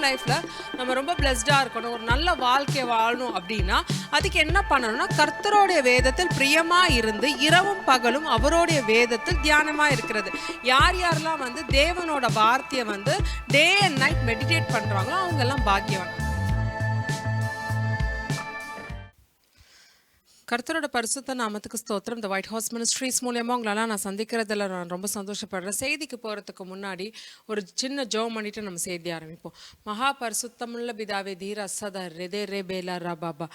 Christian லைஃப்பில் நம்ம ரொம்ப பிளஸ்டாக இருக்கணும், ஒரு நல்ல வாழ்க்கை வாழணும் அப்படின்னா அதுக்கு என்ன பண்ணணும்னா கர்த்தருடைய வேதத்தில் பிரியமாக இருந்து இரவும் பகலும் அவருடைய வேதத்தில் தியானமாக இருக்கிறது. யார் யாரெல்லாம் வந்து தேவனோட வார்த்தையை வந்து டே அண்ட் நைட் மெடிடேட் பண்ணுறாங்களோ அவங்கெல்லாம் பாக்கியவான். கர்த்தரோட பரிசுத்த நாமத்துக்கு ஸ்தோத்திரம். இந்த ஒயிட் ஹவுஸ் மினிஸ்ட்ரீஸ் மூலியமாக உங்களெல்லாம் நான் சந்திக்கிறதுல நான் ரொம்ப சந்தோஷப்படுறேன். செய்திக்கு போகிறதுக்கு முன்னாடி ஒரு சின்ன ஜெபம் பண்ணிட்டு நம்ம செய்தி ஆரம்பிப்போம். மகா பரிசுத்தமுள்ள பிதாவே தீர சதர் ரெதே ரே பேலா ரா பாபா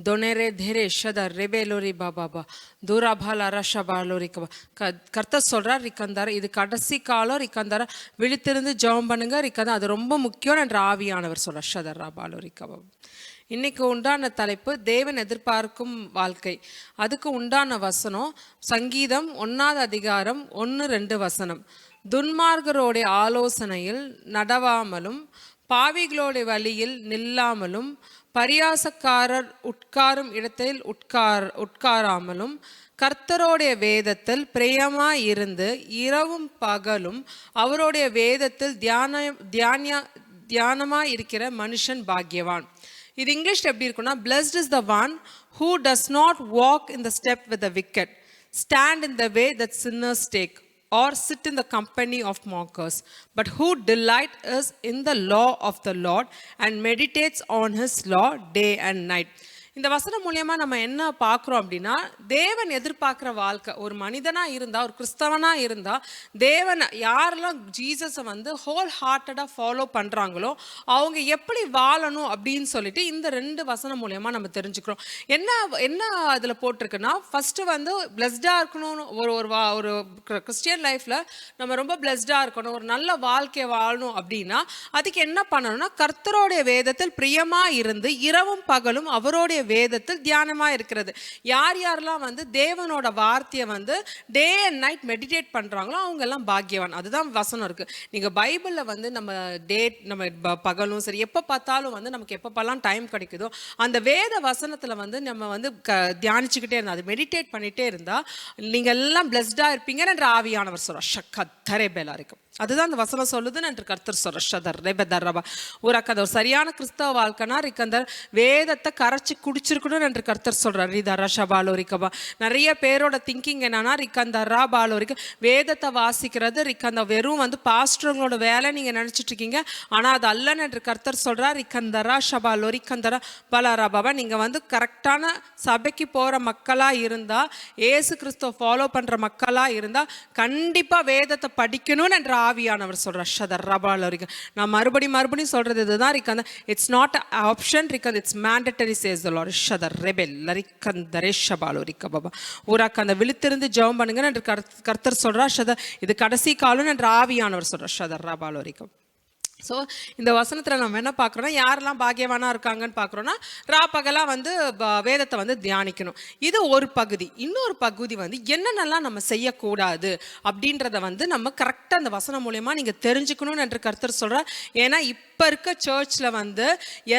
தொனேரே தேரே ஷதர் ரெபேலோரி பாபாபா தூராபால ரஷபாலோரி கபா. கர்த்தர் சொல்கிறார் ரிக்கந்தார், இது கடைசி காலம் ரிக்கந்தார, விழித்திருந்து ஜெபம் பண்ணுங்க ரிக்கந்தா, அது ரொம்ப முக்கியம் என்ற ஆவியானவர் சொல்கிறார் ஷதர் ராபாலோரி கபா. இன்னைக்கு உண்டான தலைப்பு தேவன் எதிர்பார்க்கும் வாழ்க்கை. அதுக்கு உண்டான வசனம் சங்கீதம் 1ஆம் அதிகாரம் 1-2 வசனம். துன்மார்கரோடைய ஆலோசனையில் நடவாமலும் பாவிகளோடைய வழியில் நில்லாமலும் பரியாசக்காரர் உட்காரும் இடத்தில் உட்காராமலும் கர்த்தரோடைய வேதத்தில் பிரியமாய் இருந்து இரவும் பகலும் அவருடைய வேதத்தில் தியானமாய் இருக்கிற மனுஷன் பாக்கியவான். இது இங்கிலீஷ் எப்படி இருக்குன்னா, blessed is the one who does not walk in the step with the wicked, stand in the way that sinners take, or sit in the company of mockers, but who delights in the law of the Lord and meditates on his law day and night. இந்த வசனம் மூலியமாக நம்ம என்ன பார்க்குறோம் அப்படின்னா, தேவன் எதிர்பார்க்குற வாழ்க்கை. ஒரு மனிதனாக இருந்தால், ஒரு கிறிஸ்தவனாக இருந்தால், தேவன் யாரெல்லாம் ஜீசஸை வந்து ஹோல் ஹார்ட்டடாக ஃபாலோ பண்ணுறாங்களோ அவங்க எப்படி வாழணும் அப்படின்னு சொல்லிட்டு இந்த 2 வசனம் மூலியமாக நம்ம தெரிஞ்சுக்கிறோம். என்ன அதில் போட்டிருக்குன்னா, ஃபஸ்ட்டு வந்து பிளஸ்டாக இருக்கணும்னு ஒரு கிறிஸ்டியன் லைஃப்பில் நம்ம ரொம்ப பிளஸ்டாக இருக்கணும், ஒரு நல்ல வாழ்க்கை வாழணும் அப்படின்னா அதுக்கு என்ன பண்ணணும்னா கர்த்தருடைய வேதத்தில் பிரியமாக இருந்து இரவும் பகலும் அவருடைய வேதத்தில் தியானமாக இருக்கிறது. யார் யாரெல்லாம் வந்து தேவனோட வார்த்தையை வந்து டே அண்ட் நைட் மெடிடேட் பண்ணுறாங்களோ அவங்கெல்லாம் பாக்கியவான். அதுதான் வசனம் இருக்குது. நீங்கள் பைபிளில் வந்து நம்ம பகலும் சரி எப்போ பார்த்தாலும் வந்து நமக்கு எப்பப்பெல்லாம் டைம் கிடைக்குதோ அந்த வேத வசனத்தில் வந்து நம்ம வந்து தியானிச்சுக்கிட்டே இருந்தால், அது மெடிடேட் பண்ணிகிட்டே இருந்தால் நீங்கள் எல்லாம் பிளஸ்டாக இருப்பீங்க என்ற ஆவியானவர் சொல்கிறார். ஷக்கத்தரே பேலா இருக்கும். அதுதான் அந்த வசனம் சொல்லுதுன்னு என்று கர்த்தர் சொல்ற ஷதர் ரெபதர்ரபா. ஒரு சரியான கிறிஸ்தவ வாழ்க்கைனா ரிக்கந்தர் வேதத்தை கரைச்சி குடிச்சிருக்கணும் என்று கர்த்தர் சொல்றார். ரிதரஷா பாலோரிக்கபா. நிறைய பேரோட திங்கிங் என்னன்னா ரிக்கந்தரா பாலோரிக்க வேதத்தை வாசிக்கிறது ரிக்கந்த வெறும் வந்து பாஸ்டருங்களோட வேலை நீங்க நினைச்சிட்டு இருக்கீங்க. ஆனா அது அல்லன்னு என்று கர்த்தர் சொல்றார். ரிக்கந்தரா ஷபாலோரி கந்தரா பலாராபாபா. நீங்க வந்து கரெக்டான சபைக்கு போற மக்களா இருந்தா, ஏசு கிறிஸ்துவ ஃபாலோ பண்ற மக்களா இருந்தா கண்டிப்பா வேதத்தை படிக்கணும்னு என்ற ஆவியானவர் சொல்றார். ஷதர் ரபாலோரிக்க. நான் மறுபடியும் சொல்றது இதுதான் ரிக்கந்த. இட்ஸ் நாட் ஆப்ஷன் ரிக்கந்த, it's mandatory says the Lord. ஷதர் ரெபெல் லரிக்கந்தரே ஷபாலோரிக்க பாபா. ஊராக்க அந்த விழித்திருந்து ஜெபம் பண்ணுங்க என்று கர்த்தர் சொல்றார். ஷதர் இது கடைசி காலம் என்று ஆவியானவர் சொல்றார். ஷதர் ரபாலோரிக்க. ஸோ இந்த வசனத்தில் நம்ம என்ன பார்க்குறோன்னா, யாரெல்லாம் பாக்கியவானாக இருக்காங்கன்னு பார்க்குறோன்னா பகலாக வந்து வேதத்தை வந்து தியானிக்கணும். இது ஒரு பகுதி. இன்னொரு பகுதி வந்து என்னென்னலாம் நம்ம செய்யக்கூடாது அப்படின்றத வந்து நம்ம கரெக்டாக அந்த வசனம் மூலயமா நீங்கள் தெரிஞ்சுக்கணும்னு என்று கர்த்தர் சொல்கிறார். ஏன்னா இப்போ இருக்க சர்ச்சில் வந்து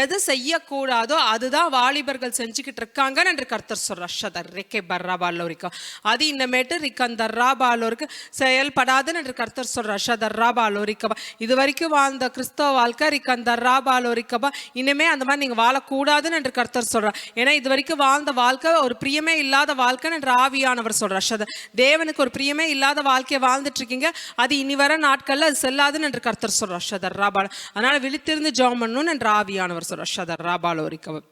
எது செய்யக்கூடாதோ அதுதான் வாலிபர்கள் செஞ்சுக்கிட்டு இருக்காங்கன்னு என்று கர்த்தர் சொல்கிறார். ஷதர் ரெக்கே பர்ராபாலோரிக்கா. அது இன்னமேட்டு ரிக்கந்தர்ராபாலோருக்கு செயல்படாதுன்னு என்று கர்த்தர் சொல்கிறார். ஷதர்ராபாலோரிக்கா. இது வரைக்கும் வாழ்ந்த கிறிஸ்தவ வாழ்க்கை ரிக்கந்தர்ராபாலோரிக்கபா. இனிமே அந்த மாதிரி நீங்க வாழக்கூடாதுன்னு என்று கர்த்தர் சொல்றார். ஏன்னா இது வரைக்கும் வாழ்ந்த வாழ்க்கை ஒரு பிரியமே இல்லாத வாழ்க்கைன்னு என்று ஆவியானவர் சொல்றார். தேவனுக்கு ஒரு பிரியமே இல்லாத வாழ்க்கையை வாழ்ந்துட்டு இருக்கீங்க, அது இனி வர நாட்கள்ல அது செல்லாதுன்னு என்று கர்த்தர் சொல்றார். ஷதர் ராபால். அதனால விழித்திருந்து ஜெபம் பண்ணணும்னு என்று ஆவியானவர் சொல்றார். ஷதர் ராபாலோரிக்கபா.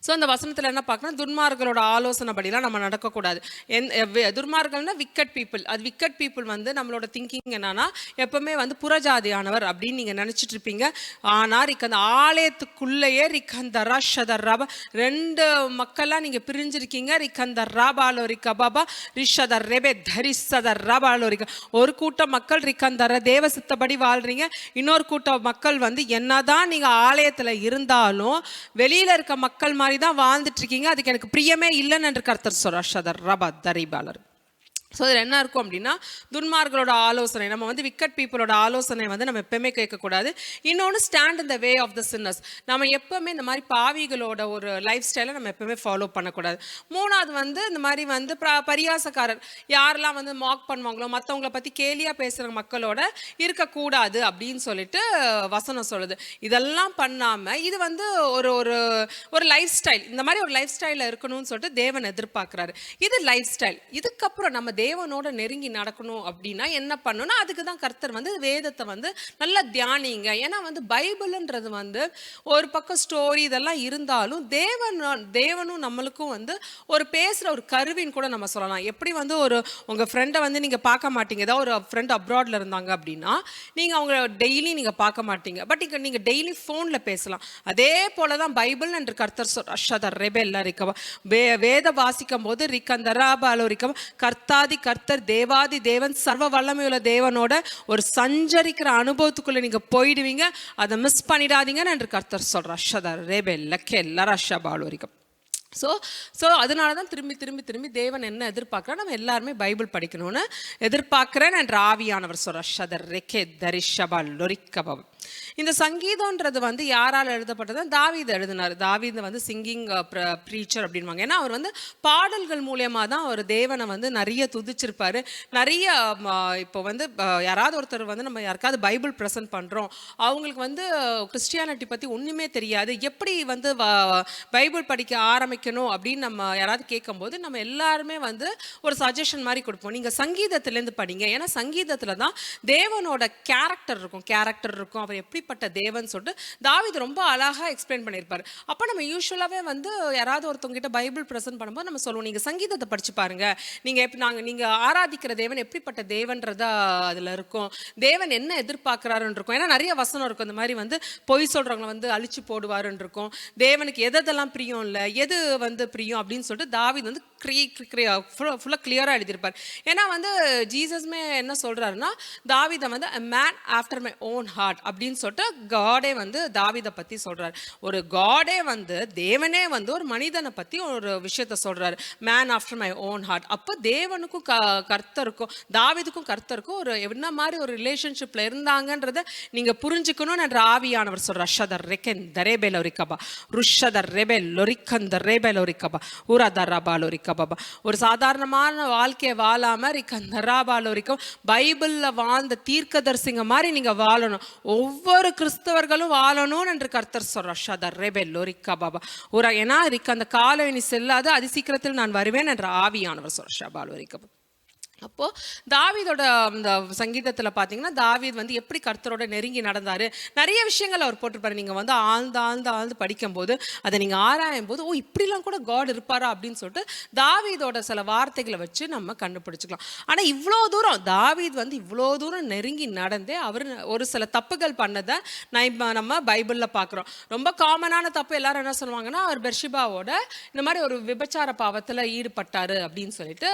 ஸோ அந்த வசனத்தில் என்ன பார்க்கணும், துன்மார்களோட ஆலோசனை படிலாம் நம்ம நடக்கக்கூடாது. துன்மார்கள்னா விக்கட் பீப்புள். அது விக்கட் பீப்புள் வந்து நம்மளோட திங்கிங் என்னன்னா எப்பவுமே வந்து புறஜாதியானவர் அப்படின்னு நீங்கள் நினச்சிட்டு இருப்பீங்க. ஆனால் ரிக்கந்த ஆலயத்துக்குள்ளேயே ரிக்கந்தரா ஷதர்ராபா 2 மக்கள்லாம் நீங்கள் பிரிஞ்சிருக்கீங்க. ரிக்கந்தர்ராபாலோ ரிக்கபாபா ரிஷதர் ரெபே தரிசதர்ராபாலோ ரிக்க. ஒரு கூட்டம் மக்கள் ரிக்கந்தர தேவ சித்தப்படி வாழ்றீங்க. இன்னொரு கூட்டம் மக்கள் வந்து என்னதான் நீங்கள் ஆலயத்தில் இருந்தாலும் வெளியில் இருக்க மக்கள் மாதிரி தான் வாழ்ந்துட்டு இருக்கீங்க. அதுக்கு எனக்கு பிரியமே இல்லைன்னு என்று கர்த்தர் சொல்றார். ஷதர் ரபா தரிபாலர். ஸோ அதில் என்ன இருக்கும் அப்படின்னா, துன்மார்களோட ஆலோசனை, நம்ம வந்து விக்கட் பீப்புளோட ஆலோசனை வந்து நம்ம எப்பவுமே கேட்கக்கூடாது. இன்னொன்று, stand in the way of the sinners, நம்ம எப்பவுமே இந்த மாதிரி பாவிகளோட ஒரு லைஃப் ஸ்டைலை நம்ம எப்பவுமே ஃபாலோ பண்ணக்கூடாது. மூணாவது வந்து இந்த மாதிரி வந்து பரியாசக்காரர், யாரெல்லாம் வந்து மாக் பண்ணுவாங்களோ, மற்றவங்கள பற்றி கேலியாக பேசுகிற மக்களோட இருக்கக்கூடாது அப்படின்னு சொல்லிட்டு வசனம் சொல்லுது. இதெல்லாம் பண்ணாமல் இது வந்து ஒரு ஒரு ஒரு லைஃப் ஸ்டைல், இந்த மாதிரி ஒரு லைஃப் ஸ்டைலில் இருக்கணும்னு சொல்லிட்டு தேவன் எதிர்பார்க்குறாரு. இது லைஃப் ஸ்டைல். இதுக்கப்புறம் நம்ம தேவனோட நெருங்கி நடக்கணும் அப்படின்னா என்ன பண்ணணும்னா, அதுக்கு தான் கர்த்தர் வந்து வேதத்தை வந்து நல்லா தியானிங்க. ஏன்னா வந்து பைபிள்ன்றது வந்து ஒரு பக்கம் ஸ்டோரி இதெல்லாம் இருந்தாலும் தேவனும் நம்மளுக்கும் வந்து ஒரு பேசுகிற ஒரு கருவின்னு கூட நம்ம சொல்லலாம். எப்படி வந்து உங்கள் ஃப்ரெண்டை வந்து நீங்கள் பார்க்க மாட்டீங்க, ஏதாவது ஒரு ஃப்ரெண்ட் அப்ராடில் இருந்தாங்க அப்படின்னா நீங்கள் அவங்க டெய்லி நீங்கள் பார்க்க மாட்டீங்க, பட் இங்கே நீங்கள் டெய்லி ஃபோனில் பேசலாம். அதே போல தான் பைபிள் என்று கர்த்தர் அஷதர் ரெபெல்லா ரிக்கவா, வேத வாசிக்கும் போது ரிக்கந்தராபாலோ ரிக்கவா, கர்த்தர் தேவாதி தேவன் சர்வ வல்லமையுள்ள தேவனோட ஒரு சஞ்சரிக்கிற அனுபவத்துக்குள்ள நீங்க போயிடுவீங்க. அதை மிஸ் பண்ணிடாதீங்கன்னு என்று கர்த்தர் சொல்றார். ஷதர் ரேபெல்ல கெல்ல ரஷபாலோரிக்கம். ஸோ அதனால தான் திரும்பி தேவன் என்ன எதிர்பார்க்குறா, நம்ம எல்லாருமே பைபிள் படிக்கணும்னு எதிர்பார்க்குறேன் என்ற ஆவியானவர் சொல்கிறார். ஷதர் ரெக்கே தரிஷபால் லொரிக்கபம். இந்த சங்கீதம்ன்றது வந்து யாரால் எழுதப்பட்டது? தாவீது எழுதினார். தாவீது வந்து சிங்கிங் ப்ரீச்சர் அப்படின்வாங்க. ஏன்னா அவர் வந்து பாடல்கள் மூலியமாக தான் அவர் தேவனை வந்து நிறைய துதிச்சிருப்பார். நிறைய இப்போ வந்து யாராவது ஒருத்தர் வந்து நம்ம யாருக்காவது பைபிள் ப்ரெசென்ட் பண்ணுறோம், அவங்களுக்கு வந்து கிறிஸ்டியானிட்டி பற்றி ஒன்றுமே தெரியாது, எப்படி வந்து பைபிள் படிக்க ஆரம்பிக்கணும் அப்படின்னு நம்ம யாராவது கேட்கும்போது நம்ம எல்லாருமே வந்து ஒரு சஜஷன் மாதிரி கொடுப்போம். நீங்கள் சங்கீதத்துலேருந்து படிங்க, ஏன்னா சங்கீதத்தில் தான் தேவனோட கேரக்டர் இருக்கும், அவர் எப்படிப்பட்ட தேவன் சொல்லிட்டு தாவீது ரொம்ப அழகாக எக்ஸ்பிளைன் பண்ணியிருப்பார். அப்போ நம்ம யூஸ்வலாகவே வந்து யாராவது ஒருத்தவங்க கிட்ட பைபிள் ப்ரெசென்ட் பண்ணும்போது நம்ம சொல்லுவோம், நீங்கள் சங்கீதத்தை படித்து பாருங்க, நீங்கள் ஆராதிக்கிற தேவன் எப்படிப்பட்ட தேவன்றதா அதில் இருக்கும், தேவன் என்ன எதிர்பார்க்குறாருன்னு இருக்கும். ஏன்னா நிறைய வசனம் இருக்கும், இந்த மாதிரி வந்து பொய் சொல்கிறவங்களை வந்து அழிச்சு போடுவாருன்னு இருக்கும், தேவனுக்கு எதெல்லாம் பிரியம் இல்லை, எது வந்து பிரியம் அப்படின்னு சொல்லிட்டு தாவீது வந்து ஃபுல்லாக கிளியராக எழுதியிருப்பார். ஏன்னா வந்து ஜீசஸ்மே என்ன சொல்கிறாருன்னா, தாவீதை வந்து a man after my own heart அப்படின்னு சொல்லிட்டு காடே வந்து தாவீதை பற்றி சொல்கிறார். ஒரு காடே வந்து தேவனே வந்து ஒரு மனிதனை பற்றி ஒரு விஷயத்த சொல்கிறார், man after my own heart. அப்போ தேவனுக்கும் கர்த்தருக்கும் தாவீதுக்கும் கர்த்தருக்கும் ஒரு என்ன மாதிரி ஒரு ரிலேஷன்ஷிப்பில் இருந்தாங்கன்றதை நீங்கள் புரிஞ்சுக்கணும்னு என்ற ஆவியானவர் சொல்கிறார். ஷதர் ரெக்கென் தரேபே லொரிக்கபா ருஷதர் ரெபே லொரிக்கந்தர் ரேபே லொரிக்கபா உரதரபா லொரிக்கபா. ஒரு சாதாரணமான வாழ்க்கையை வாழாம ரிக்கந்தராபாலோரிக்கும் பைபிள்ல வாழ்ந்த தீர்க்கதரிசிங்க மாதிரி நீங்க வாழணும், ஒவ்வொரு கிறிஸ்தவர்களும் வாழணும் என்று கர்த்தர் சொல்றார். ஷதர் ரெபெல் லோரிக்கா பாபா ஒரு ஏன்னா அந்த காலம் இனி செல்லாது, அதி சீக்கிரத்தில் நான் வருவேன் என்ற ஆவியானவர் சொல்றார். ஷபாலோரிக்கா. அப்போது தாவீதோட அந்த சங்கீதத்தில் பார்த்தீங்கன்னா தாவீது வந்து எப்படி கர்த்தரோட நெருங்கி நடந்தார், நிறைய விஷயங்கள் அவர் போட்டிருப்பாரு. நீங்கள் வந்து ஆழ்ந்து படிக்கும்போது அதை நீங்கள் ஆராயும் போது, ஓ இப்படிலாம் கூட காட் இருப்பாரா அப்படின்னு சொல்லிட்டு தாவீதோட சில வார்த்தைகளை வச்சு நம்ம கண்டுபிடிச்சிக்கலாம். ஆனால் இவ்வளோ தூரம் தாவீது வந்து இவ்வளோ தூரம் நெருங்கி நடந்தே அவர் ஒரு சில தப்புகள் பண்ணதை நம்ம பைபிளில் பார்க்குறோம். ரொம்ப காமனான தப்பு எல்லாரும் என்ன சொல்லுவாங்கன்னா, அவர் பெர்ஷிபாவோட இந்த மாதிரி ஒரு விபச்சார பாவத்தில் ஈடுபட்டார் அப்படின்னு சொல்லிட்டு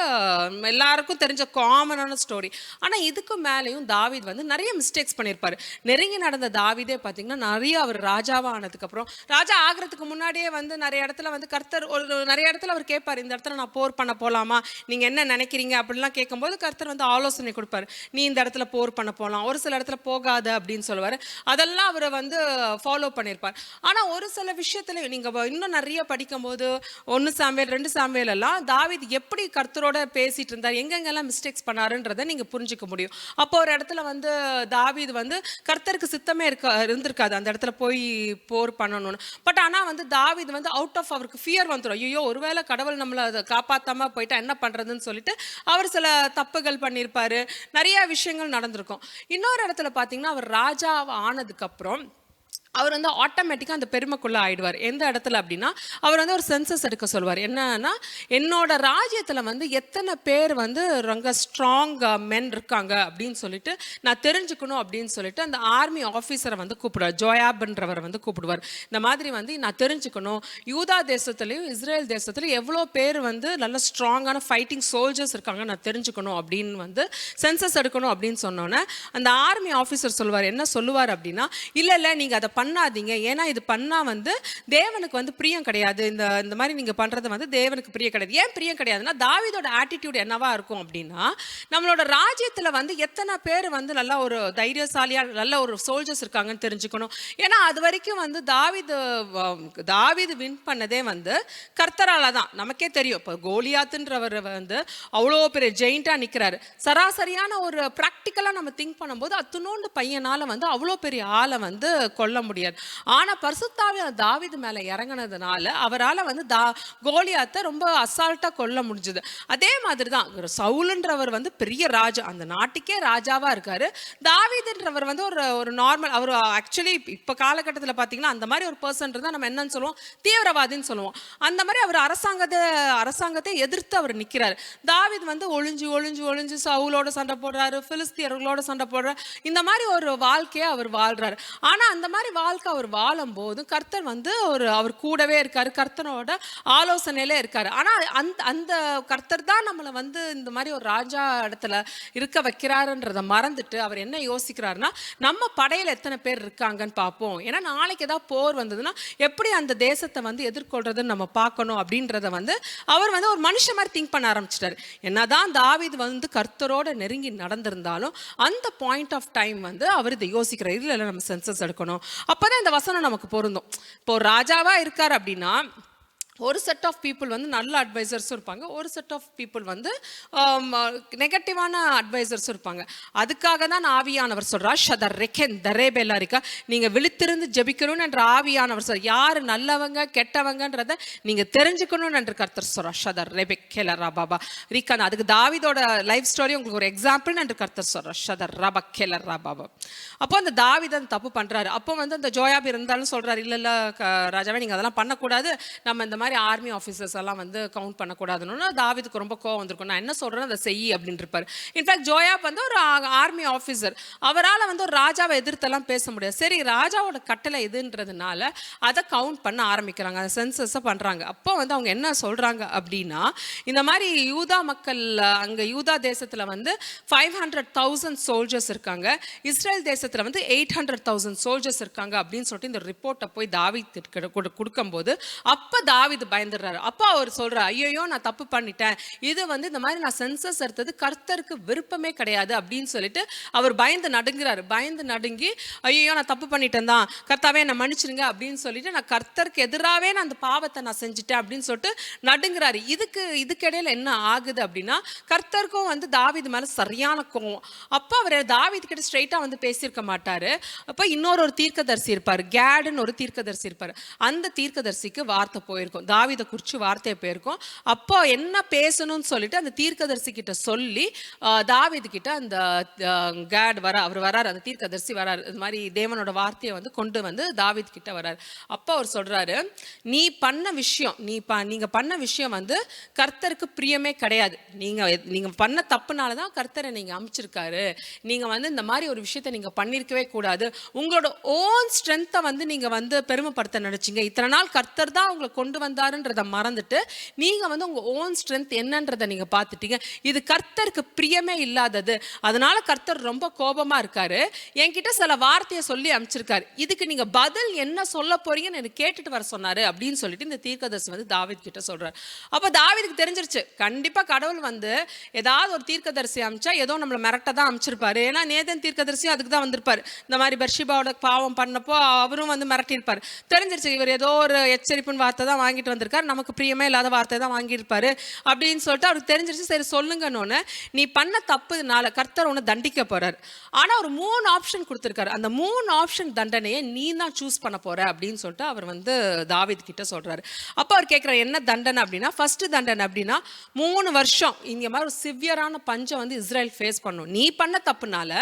எல்லாருக்கும் தெரிஞ்ச காமனான ஸ்டோரி. ஆனால் இதுக்கு மேலேயும் தாவீது வந்து நிறைய மிஸ்டேக்ஸ் பண்ணியிருப்பாரு. நெருங்கி நடந்த தாவீதே பார்த்தீங்கன்னா நிறைய அவர் ராஜாவாக ஆனதுக்கப்புறம், ராஜா ஆகிறதுக்கு முன்னாடியே வந்து நிறைய இடத்துல வந்து கர்த்தர் நிறைய இடத்துல அவர் கேட்பார், இந்த இடத்துல நான் போர் பண்ண போகலாமா, நீங்கள் என்ன நினைக்கிறீங்க அப்படிலாம் கேட்கும்போது கர்த்தர் வந்து ஆலோசனை கொடுப்பார், நீ இந்த இடத்துல போர் பண்ண போகலாம், ஒரு சில இடத்துல போகாத அப்படின்னு சொல்லுவார். அதெல்லாம் அவரை வந்து ஃபாலோ பண்ணியிருப்பார். ஆனால் ஒரு சில விஷயத்துல நீங்கள் இன்னும் நிறைய படிக்கும்போது 1 சாமுவேல் 2 சாமுவேல் எல்லாம் தாவீது எப்படி கர்த்தரோட பேசிட்டு இருந்தார், எங்கெங்கெல்லாம் மிஸ்டேக்ஸ் பண்ணாருன்றதை நீங்க புரிஞ்சுக்க முடியும். அப்போ ஒரு இடத்துல வந்து தாவீது வந்து கர்த்தருக்கு சித்தமே இருந்திருக்காது அந்த இடத்துல போய் போர் பண்ணணும்னு. பட் ஆனால் வந்து தாவீது வந்து அவுட் ஆஃப் அவருக்கு ஃபியர் வந்துடும், ஐயோ ஒருவேளை கடவுள் நம்மளை அதை காப்பாற்றாம போயிட்டா என்ன பண்றதுன்னு சொல்லிட்டு அவர் சில தப்புகள் பண்ணியிருப்பாரு, நிறைய விஷயங்கள் நடந்திருக்கும். இன்னொரு இடத்துல பார்த்தீங்கன்னா அவர் ராஜா ஆனதுக்கு அப்புறம் அவர் வந்து ஆட்டோமேட்டிக்காக அந்த பெருமைக்குள்ளே ஆயிடுவார். எந்த இடத்துல அப்படின்னா, அவர் வந்து ஒரு சென்சஸ் எடுக்க சொல்வார். என்னன்னா, என்னோட ராஜ்யத்தில் வந்து எத்தனை பேர் வந்து ரொம்ப ஸ்ட்ராங் மென் இருக்காங்க அப்படின்னு சொல்லிட்டு நான் தெரிஞ்சுக்கணும் அப்படின்னு சொல்லிட்டு அந்த ஆர்மி ஆஃபீஸரை வந்து கூப்பிடுவார், ஜோயாப்ன்றவர் வந்து கூப்பிடுவார். இந்த மாதிரி வந்து நான் தெரிஞ்சுக்கணும், யூதா தேசத்துலேயும் இஸ்ரேல் தேசத்துலையும் எவ்வளோ பேர் வந்து நல்ல ஸ்ட்ராங்கான ஃபைட்டிங் சோல்ஜர்ஸ் இருக்காங்க நான் தெரிஞ்சுக்கணும் அப்படின்னு வந்து சென்சஸ் எடுக்கணும் அப்படின்னு சொன்னோன்னே அந்த ஆர்மி ஆஃபீஸர் சொல்லுவார், என்ன சொல்லுவார் அப்படின்னா, இல்லை நீங்கள் அதை பண்ணாதீங்க, ஏன்னா இது பண்ணா வந்து தேவனுக்கு வந்து பிரியம் கிடையாது, இந்த மாதிரி நீங்க பண்றது வந்து தேவனுக்கு பிரியம் கிடையாது. ஏன் பிரியம் கிடையாதுன்னா, தாவீதோட ஆட்டிடியூட் என்னவா இருக்கும் அப்படின்னா, நம்மளோட ராஜ்யத்துல வந்து எத்தனை பேர் வந்து நல்ல ஒரு தைரியசாலியா நல்ல ஒரு சோல்ஜர்ஸ் இருக்காங்கன்னு தெரிஞ்சுக்கணும். ஏன்னா அது வரைக்கும் வந்து தாவீது வின் பண்ணதே வந்து கர்த்தரால தான். நமக்கே தெரியும், இப்போ கோலியாத்துன்றவர் வந்து அவ்வளோ பெரிய ஜெயிண்டா நிற்கிறாரு. சராசரியான ஒரு ப்ராக்டிக்கலாக நம்ம திங்க் பண்ணும்போது அத்துணோண்டு பையனால் வந்து அவ்வளோ பெரிய ஆளை வந்து கொல்ல முடியாது. ஆனால் பரிசுத்தாவிய தாவீது மேலே இறங்கினதுனால அவரால் வந்து கோலியாத்தை ரொம்ப அசால்ட்டாக கொல்ல முடிஞ்சுது. அதே மாதிரி தான் சவுலுன்றவர் வந்து பெரிய ராஜா, அந்த நாட்டுக்கே ராஜாவாக இருக்காரு. தாவீதுன்றவர் வந்து ஒரு நார்மல், அவர் ஆக்சுவலி இப்போ காலகட்டத்தில் பார்த்தீங்கன்னா அந்த மாதிரி ஒரு பர்சன் இருந்தால் நம்ம என்னன்னு சொல்லுவோம், தீவிரவாதின்னு சொல்லுவோம். அந்த மாதிரி அவர் அரசாங்கத்தை எதிர்த்து அவர் நிற்கிறார். தாவீது வந்து ஒளிஞ்சு சவுலோட சண்டை போடுறாரு, பிலிஸ்தியர்களோட சண்டை போடுறாரு. இந்த மாதிரி ஒரு வாழ்க்கையை அவர் வாழ்றாரு. ஆனா அந்த மாதிரி வாழ்க்கை அவர் வாழும் போது கர்த்தர் வந்து அவர் கூடவே இருக்காரு, கர்த்தனோட ஆலோசனையில இருக்காரு. ஆனா அந்த கர்த்தர் தான் நம்மளை வந்து இந்த மாதிரி ஒரு ராஜா இடத்துல இருக்க வைக்கிறாருன்றதை மறந்துட்டு அவர் என்ன யோசிக்கிறாருன்னா, நம்ம படையில எத்தனை பேர் இருக்காங்கன்னு பார்ப்போம், ஏன்னா நாளைக்கு ஏதாவது போர் வந்ததுன்னா எப்படி அந்த தேசத்தை வந்து எதிர்கொள்றதுன்னு நம்ம பார்க்கணும் அப்படின்றத வந்து அவர் வந்து ஒரு மனுஷன் மாதிரி திங்க் பண்ண ஆரம்பிச்சிட்டாரு. என்னதான் தாவீது வந்து கர்த்தரோட நெருங்கி நடந்திருந்தாலும் அந்த பாயிண்ட் ஆஃப் டைம் வந்து அவர் இதை யோசிக்கிறார், இல்லை நம்ம சென்சஸ் எடுக்கணும். அப்போதான் இந்த வசனம் நமக்கு பொருந்தும். இப்போ ராஜாவா இருக்கார் அப்படின்னா ஒரு செட் ஆஃப் பீப்புள் வந்து நல்ல அட்வைசர்ஸும் இருப்பாங்க, ஒரு செட் ஆஃப் பீப்புள் வந்து நெகட்டிவான அட்வைசர்ஸும் இருப்பாங்க. அதுக்காக தான் ஆவியானவர் சொல்கிறார், ஷதர் ரெக்கென் தரேபெல்லா இருக்கா, நீங்கள் விழித்திருந்து ஜெபிக்கணும்னு என்ற ஆவியானவர் சொல்கிறார். யார் நல்லவங்க கெட்டவங்கன்றதை நீங்கள் தெரிஞ்சுக்கணும்னு என்று கர்த்தர் சொல்கிறார். ஷதர் ரெபெக்கெல ரபாபா ரிக்கான். அதுக்கு தாவீதோட லைஃப் ஸ்டோரி உங்களுக்கு ஒரு எக்ஸாம்பிள் என்று கர்த்தர் சொல்கிறார். ஷதர் ரபக்கெல ரபாபா. அப்போ அந்த தாவீது அந்த தப்பு பண்ணுறாரு. அப்போ வந்து அந்த ஜோயாப் இருந்தாலும் சொல்கிறார், இல்லை ராஜாவே நீங்கள் அதெல்லாம் பண்ணக்கூடாது, நம்ம இந்த மாதிரி ஆர்மி ஆஃபீஸர்ஸ் எல்லாம் வந்து கவுண்ட் பண்ணக்கூடாதுன்னு தாவீதுக்கு ரொம்ப கோவம் வந்திருக்கும். நான் என்ன சொல்றேன் அதை செய் அப்படின்னு இருப்பார். இன்ஃபேக்ட் ஜோயாப் வந்து ஒரு ஆர்மி ஆஃபீஸர், அவரால் வந்து ஒரு ராஜாவை எதிர்த்தெல்லாம் பேச முடியாது. சரி, ராஜாவோட கட்டளை எதுன்றதுனால அதை கவுண்ட் பண்ண ஆரம்பிக்கிறாங்க, அந்த சென்சஸை பண்றாங்க. அப்போ வந்து அவங்க என்ன சொல்றாங்க அப்படின்னா, இந்த மாதிரி யூதா மக்கள் அங்கே யூதா தேசத்தில் வந்து 500,000 சோல்ஜர்ஸ் இருக்காங்க, இஸ்ரேல் தேசத்தில் வந்து 800,000 சோல்ஜர்ஸ் இருக்காங்க அப்படின்னு சொல்லிட்டு இந்த ரிப்போர்ட்டை போய் தாவீது கொடுக்கும்போது அப்போ தாவீது பயந்துடுறாரு. அப்போ அவர் சொல்றார், ஐயோ நான் தப்பு பண்ணிட்டேன், இது வந்து இந்த மாதிரி நான் சென்சஸ் எடுத்தது கர்த்தருக்கு விருப்பமே கிடையாது அப்படின்னு சொல்லிட்டு அவர் பயந்து நடுங்கி ஐயோ நான் தப்பு பண்ணிட்டேன் தான், கர்த்தாவே என்னை மன்னிச்சிருங்க அப்படின்னு சொல்லிட்டு நான் கர்த்தருக்கு எதிராகவே நான் அந்த பாவத்தை நான் செஞ்சுட்டேன் அப்படின்னு சொல்லிட்டு நடுங்கிறாரு. இதுக்கிடையில என்ன ஆகுது அப்படின்னா, கர்த்தருக்கும் வந்து தாவீது மேல சரியான கோவம். அப்போ அவர் தாவீது கிட்ட ஸ்ட்ரெயிட்டா வந்து பேசியிருக்க மாட்டாரு. அப்போ இன்னொரு தீர்க்கதரிசி இருப்பார், கேடுன்னு ஒரு தீர்க்கதரிசி இருப்பார். அந்த தீர்க்கதரிசிக்கு வார்த்தை போயிருக்கும், தாவீதை குறித்து வார்த்தையை போயிருக்கும். அப்போ என்ன பேசணும்னு சொல்லிட்டு அந்த தீர்க்கதரிசி கிட்ட சொல்லி தாவீது கிட்ட அந்த கேட் அவர் வராரு, அந்த தீர்க்கதரிசி வராரு, இது மாதிரி தேவனோட வார்த்தையை வந்து கொண்டு வந்து தாவீது கிட்ட வராரு. அப்போ அவர் சொல்றாரு, நீங்க பண்ண விஷயம் வந்து கர்த்தருக்கு பிரியமே கிடையாது, நீங்க பண்ண தப்புனால தான் கர்த்தரை நீங்க அமைச்சிருக்காரு, நீங்க வந்து இந்த மாதிரி ஒரு விஷயத்தை நீங்க பண்ணிருக்கவே கூடாது, உங்களோட ஓன் ஸ்ட்ரென்த்தை வந்து நீங்க வந்து பெருமைப்படுத்த நினைச்சீங்க, இத்தனை நாள் கர்த்தர் தான் உங்களை கொண்டு வந்தாருன்றதை மறந்துட்டு நீங்க வந்து உங்க ஓன் ஸ்ட்ரென்த் என்னன்றதை நீங்க பார்த்துட்டீங்க. இது கர்த்தருக்கு பிரியமே இல்லாதது, அதனால கர்த்தர் ரொம்ப கோபமா இருக்காரு, என்கிட்ட சில வார்த்தையை சொல்லி அமைச்சிருக்காரு, இதுக்கு நீங்க பதில் என்ன சொல்ல போறீங்கன்னு எனக்கு கேட்டுட்டு வர சொன்னாரு அப்படின்னு சொல்லிட்டு இந்த தீர்க்கதரிசி வந்து தாவீது கிட்ட சொல்றாரு. அப்ப தாவீதுக்கு தெரிஞ்சிருச்சு, கண்டிப்பா கடவுள் வந்து ஏதாவது ஒரு தீர்க்கதரிசி அமைச்சா ஏதோ நம்மளை மிரட்ட தான் அமைச்சிருப்பாரு. ஏன்னா நேதன் தீர்க்கதரிசியும் அதுக்கு தான் வந்திருப்பாரு, இந்த மாதிரி பெர்ஷிபாவோட பாவம் பண்ணப்போ அவரும் வந்து மிரட்டியிருப்பாரு. தெரிஞ்சிருச்சு, இவர் ஏதோ ஒரு எச்சரிப்புன்னு வார்த்தை தான் வாங்கிட்டு வந்திருக்காரு, நமக்கு பிரியமே இல்லாத வார்த்தை தான் வாங்கியிருப்பாரு அப்படின்னு சொல்லிட்டு அவருக்கு தெரிஞ்சிருச்சு. சரி சொல்லுங்கன்னு, நீ பண்ண தப்புனால கர்த்தர் உன்னை தண்டிக்க போறாரு, ஆனா ஒரு 3 ஆப்ஷன் கொடுத்திருக்காரு, அந்த 3 ஆப்ஷன் தண்டனையை நீ தான் சூஸ் பண்ண போற அப்படின்னு சொல்லிட்டு அவர் வந்து தாவீது கிட்ட சொல்றாரு. அப்ப அவர் கேட்கிற என்ன தண்டனை அப்படின்னா, ஃபர்ஸ்ட் தண்டனை அப்படின்னா 3 வருஷம் இங்க மாதிரி ஒரு சிவியரான பஞ்சம் வந்து இஸ்ரேல் ஃபேஸ் பண்ணும், நீ பண்ண தப்புனால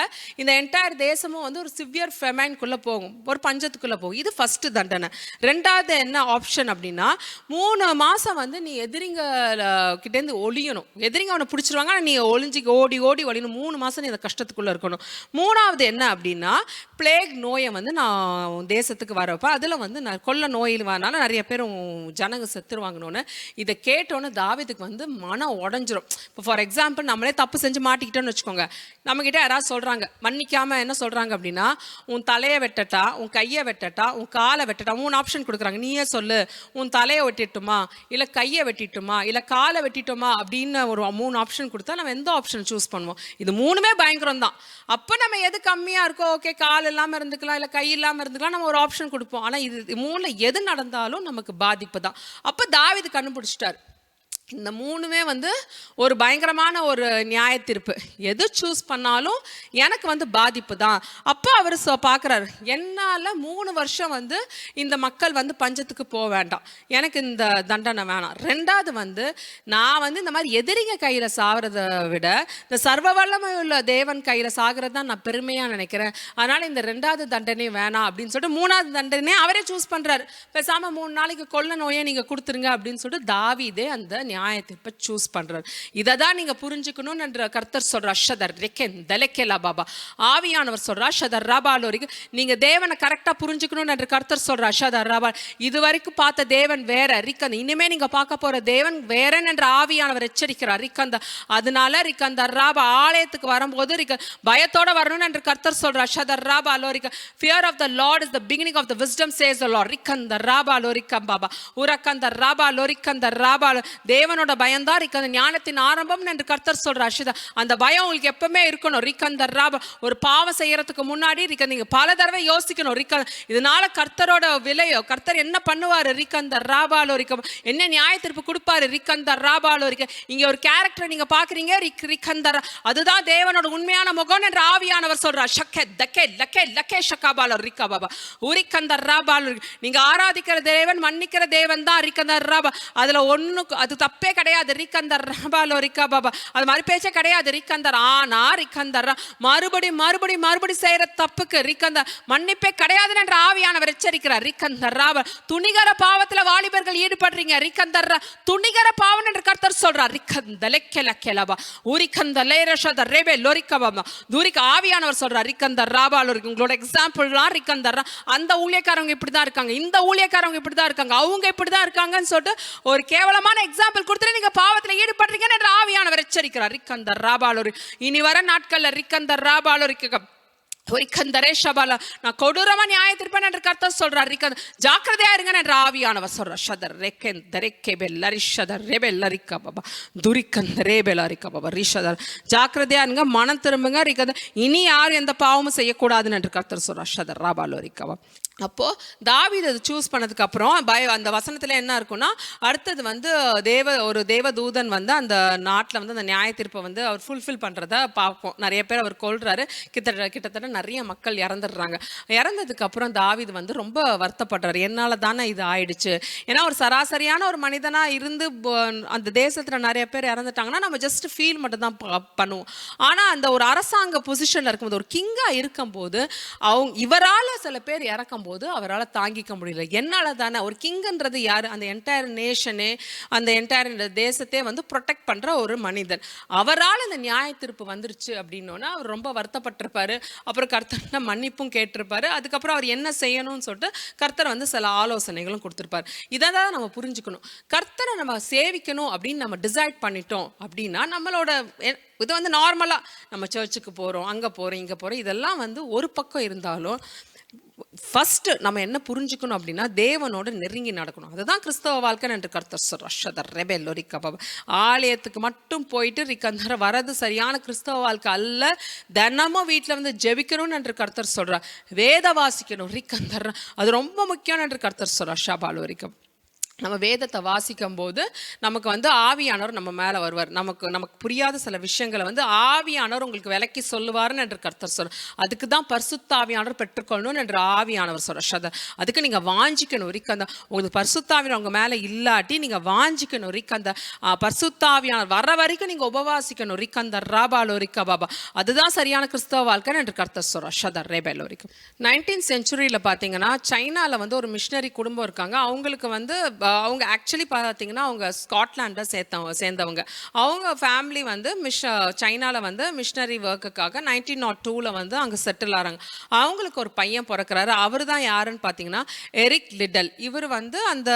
இந்த என்டையர் தேசமும் வந்து ஒரு சிவியர் ஃபெமைன்குள்ள போகும், ஒரு பஞ்சத்துக்குள்ள போகும், இது ஃபர்ஸ்ட் தண்டனை. ரெண்டாவது என்ன ஆப்ஷன் அப்படின்னா, 3 மாசம் வந்து நீ எதிரிங்க கிட்டேருந்து ஒளியணும். எதிரிங்க அவனை பிடிச்சிருவாங்க, நீ ஒளிஞ்சி ஓடி ஓடி ஒளியணும். 3 மாசம் நீ அந்த கஷ்டத்துக்குள்ளே இருக்கணும். 3வது என்ன அப்படின்னா, பிளேக் நோயை வந்து நான் தேசத்துக்கு வரப்போ அதில் வந்து நான் கொள்ள நோயில் வரனால நிறைய பேர் ஜனங்க செத்துருவாங்கன்னு இதை கேட்டோன்னு தாவீதுக்கு வந்து மனம் உடஞ்சிரும். இப்போ ஃபார் எக்ஸாம்பிள் நம்மளே தப்பு செஞ்சு மாட்டிக்கிட்டோன்னு வச்சுக்கோங்க. நம்மக்கிட்ட யாராவது சொல்கிறாங்க, மன்னிக்காமல் என்ன சொல்கிறாங்க அப்படின்னா, உன் தலையை வெட்டட்டா, உன் கையை வெட்டட்டா, உன் காலை வெட்டட்டா, 3 ஆப்ஷன் கொடுக்குறாங்க. நீயே சொல்லு, உன் தலையை வெட்டிட்டுமா, இல்லை கையை வெட்டிட்டுமா, இல்லை காலை வெட்டிட்டோமா அப்படின்னு ஒரு 3 ஆப்ஷன் கொடுத்தா நம்ம எந்த ஆப்ஷன் சூஸ் பண்ணுவோம்? இது 3மே பயங்கரம் தான். அப்போ நம்ம எது கம்மியாக இருக்கோ, ஓகே கால் இல்லாமல் இருந்துக்கலாம், இல்லை கை இல்லாமல் இருந்துக்கலாம், நம்ம ஒரு ஆப்ஷன் கொடுப்போம். ஆனால் இது 3ல் எது நடந்தாலும் நமக்கு பாதிப்பு தான். அப்போ தாவீது கண்டுபிடிச்சிட்டார், இந்த 3மே வந்து ஒரு பயங்கரமான ஒரு நியாய தீர்ப்பு. எது சூஸ் பண்ணாலும் எனக்கு வந்து பாதிப்பு தான். அப்போ அவர் பார்க்குறாரு, என்னால் 3 வருஷம் வந்து இந்த மக்கள் வந்து பஞ்சத்துக்கு போக வேண்டாம், எனக்கு இந்த தண்டனை வேணாம். 2வது வந்து நான் வந்து இந்த மாதிரி எதிரிங்க கையில் சாகிறத விட இந்த சர்வ வல்லமை உள்ள தேவன் கையில் சாகிறது தான் நான் பெருமையாக நினைக்கிறேன். அதனால் இந்த 2வது தண்டனை வேணாம் அப்படின்னு சொல்லிட்டு 3வது தண்டனை அவரே சூஸ் பண்ணுறாரு. பேசாமல் 3 நாளைக்கு கொள்ள நோயை நீங்கள் கொடுத்துருங்க அப்படின்னு சொல்லிட்டு தாவீதே அந்த நியாயத்தை இப்ப சூஸ் பண்றார். இதை தான் நீங்க புரிஞ்சுக்கணும் என்ற கர்த்தர் சொல்ற. ஷதர் ரெக்கென் தலக்கேலா பாபா, ஆவியானவர் சொல்றா ஷதர் ராபாலோரிக்கு நீங்க தேவனை கரெக்டா புரிஞ்சுக்கணும் என்று கர்த்தர் சொல்றா. ஷதர் ராபா, இதுவரைக்கும் பார்த்த தேவன் வேற, ரிக்கன் இனிமே நீங்க பார்க்க போற தேவன் வேற என்ற ஆவியானவர் எச்சரிக்கிறார். ரிக்கந்த அதனால ரிக்கந்த ராபா ஆலயத்துக்கு வரும்போது பயத்தோட வரணும் என்று கர்த்தர் சொல்றா. ஷதர் Rafah லோரிக்க fear of the Lord is the beginning of the wisdom says the Lord. ரிக்கந்த Rafah லோரிக்க Baba உரக்கந்த Rafah லோரிக்கந்த Rafah, தேவனோட பயம்தான் அந்த ஞானத்தின் ஆரம்பம் என்று கர்த்தர் சொல்றார். அந்த பயம் உங்களுக்கு எப்பவுமே இருக்கணும். ரிக்கந்த ராபா, ஒரு பாவம் செய்யறதுக்கு முன்னாடி நீங்க பல தடவை யோசிக்கணும். இதனால கர்த்தரோட விலையோ, கர்த்தர் என்ன பண்ணுவாரு, ரிக்கந்த ராபாலோ என்ன நியாய தீர்ப்பு கொடுப்பாரு, ரிக்கந்த ராபாலோ இங்க ஒரு கேரக்டர் நீங்க பாக்குறீங்க, ரிக்கந்தர் அதுதான் தேவனோட உண்மையான முகம் என்று ஆவியானவர் சொல்றார். ஷக்கே தக்கே லக்கே லக்கே ஷக்காபாலோ ரிக்கா பாபா உரிக்கந்த ராபாலோ, நீங்க ஆராதிக்கிற தேவன் மன்னிக்கிற தேவன் தான் ரிக்கந்த ராபா. அதுல ஒண்ணுக்கு அது தப்பே கிடையாது. ரிக்கந்தர் ரபாலோ ரிக்கா பாபா, அது மாதிரி பேச்சே கிடையாது. ரிக்கந்தர் ஆனா ரிக்கந்தர் மறுபடி செய்யற தப்புக்கு ரிக்கந்தர் மன்னிப்பே கிடையாது என்று ஆவியானவர் எச்சரிக்கிறார். ரிக்கந்தர் ராபா, துணிகர பாவத்துல வாலிபர்கள் ஈடுபடுறீங்க, ரிக்கந்தர் துணிகர பாவம் என்று கர்த்தர் சொல்றார். ரிக்கந்தலக்கலக்கலபா உரிக்கந்தலேரஷத ரேபே லோரிக்கபாமா தூரிக்க ஆவியானவர் சொல்றார். ரிக்கந்தர் ராபாலோ உங்களோட எக்ஸாம்பிள்லாம் ரிக்கந்தர் அந்த ஊழியக்காரங்க இப்படிதான் இருக்காங்க, இந்த ஊழியக்காரங்க இப்படிதான் இருக்காங்க, அவங்க இப்படிதான் இருக்காங்கன்னு சொல்லிட்டு ஒரு கேவலமான எக்ஸாம்பிள் கொடுத்துட்டு நீங்க பாவத்துல ஈடுபடுறீங்க என்று ஆவியானவர் எச்சரிக்கிறார். ரிக்கந்தர் ராபாலோ இனி வர நாட்கள்ல ரிக்கந்தர் ராபாலோ நான் கொடூரமா நியாய தீர்ப்பேன் என்று கர்த்தர் சொல்றார். ஜாக்கிரதையா இருங்க என்று ஆவியானவர் சொல்றார். ஷதர் ரெக்கென் தரெக்கெபெல் லரிஷதர் ரெபெல் லரிக்கா பாபா துரிக்கன் ரேபெல் லரிக்கா பாபா ரிஷதர், ஜாக்கிரதையா இருங்க, மனம் திரும்புங்க, ரிக்கத இனி யாரும் எந்த பாவமும் செய்யக்கூடாதுன்னு என்று கர்த்தர் சொல்றார். ஷதர் ராபாலோ ரிக்கா. அப்போ தாவீது அதை சூஸ் பண்ணதுக்கு அப்புறம் அந்த வசனத்துல என்ன இருக்குன்னா, அடுத்தது வந்து ஒரு தேவதூதன் வந்து அந்த நாட்டில் வந்து அந்த நியாய தீர்ப்பை வந்து அவர் ஃபுல்ஃபில் பண்றத பார்ப்போம். நிறைய பேர் அவர் கொல்றாரு, கிட்டத்தட்ட நிறைய மக்கள் இறந்துடுறாங்க. இறந்ததுக்கு அப்புறம் தாவீது வந்து ரொம்ப வருத்தப்படுறாரு, என்னால தானே இது ஆயிடுச்சு. ஏன்னா ஒரு சராசரியான ஒரு மனிதனா இருந்து அந்த தேசத்துல நிறைய பேர் இறந்துட்டாங்கன்னா நம்ம ஜஸ்ட் ஃபீல் மட்டும் தான் பண்ணுவோம். ஆனா அந்த ஒரு அரசாங்க பொசிஷன்ல இருக்கும்போது, ஒரு கிங்கா இருக்கும்போது, இவரால் சில பேர் இறக்கும் போது அவரால் தாங்கிக்க முடியல. என்னால தானே, ஒரு கிங்ன்றது யாரு, அந்த என்டையர் நேஷனே, அந்த என்டையர் தேசத்தை வந்து ப்ரொடெக்ட் பண்ற ஒரு மனிதன், அவரால் இந்த நியாய தீர்ப்பு வந்துருச்சு அப்படின்னோன்னா அவர் ரொம்ப வருத்தப்பட்டிருப்பாரு. அப்புறம் கர்த்தர் மன்னிப்பும் கேட்டிருப்பாரு. அதுக்கப்புறம் அவர் என்ன செய்யணும்னு சொல்லிட்டு கர்த்தர் வந்து சில ஆலோசனைகளும் கொடுத்திருப்பாரு. இதை தான் நம்ம புரிஞ்சுக்கணும். கர்த்தரை நம்ம சேவிக்கணும் அப்படின்னு நம்ம டிசைட் பண்ணிட்டோம் அப்படின்னா, நம்மளோட இது வந்து நார்மலா நம்ம சர்ச்சுக்கு போறோம், அங்க போறோம், இங்க போறோம், இதெல்லாம் வந்து ஒரு பக்கம் இருந்தாலும் ஃபர்ஸ்ட் நம்ம என்ன புரிஞ்சுக்கணும் அப்படின்னா, தேவனோட நெருங்கி நடக்கணும். அதுதான் கிறிஸ்தவ வாழ்க்கை என்று கர்த்தர் சொல்றார். ரெபெல் லோரிக்கா, ஆலயத்துக்கு மட்டும் போயிட்டு ரிக்கந்தர வரது சரியான கிறிஸ்தவ வாழ்க்கை அல்ல. தினமும் வீட்டில் வந்து ஜெபிக்கணும் என்று கர்த்தர் சொல்றார். வேத வாசிக்கணும் ரிக்கந்தர், அது ரொம்ப முக்கியம் என்று கர்த்தர் சொல்றார். ஷபாலோரிக்கம், நம்ம வேதத்தை வாசிக்கும் போது நமக்கு வந்து ஆவியானவர் நம்ம மேலே வருவார். நமக்கு புரியாத சில விஷயங்களை வந்து ஆவியானவர் உங்களுக்கு விளக்கி சொல்லுவார்னு என்று கர்த்தர் சொல்ற. அதுக்கு தான் பரிசுத்த ஆவியானவர் பெற்றுக்கொள்ளணும் என்று ஆவியானவர் சொல்ற. அதுக்கு நீங்கள் வாஞ்சிக்கணும். ரிக்கந்த உங்களுக்கு பரிசுத்த ஆவியானவர் உங்கள் மேலே இல்லாட்டி நீங்கள் வாஞ்சிக்கணும். ரிக்கந்த பரிசுத்த ஆவியானவர் வர வரைக்கும் நீங்கள் உபவாசிக்கணும். ரிக்கந்த ராபாலோ ரிக்கா பாபா, அதுதான் சரியான கிறிஸ்தவ வாழ்க்கை என்று கர்த்தர் சொல்ற. ஷதர் ரேபேலோ ரிக்கா. 19th century பார்த்தீங்கன்னா சைனாவில் வந்து ஒரு மிஷினரி குடும்பம் இருக்காங்க. அவங்களுக்கு வந்து அவங்க ஆக்சுவலி பார்த்தீங்கன்னா அவங்க ஸ்காட்லாண்டை சேர்ந்தவங்க. அவங்க ஃபேமிலி வந்து சைனாவில் வந்து மிஷினரி ஒர்க்குக்காக 1902 வந்து அங்கே செட்டில் ஆகிறாங்க. அவங்களுக்கு ஒரு பையன் பிறக்கிறாரு. அவர் தான் யாருன்னு பார்த்தீங்கன்னா எரிக் லிட்டல். இவர் வந்து அந்த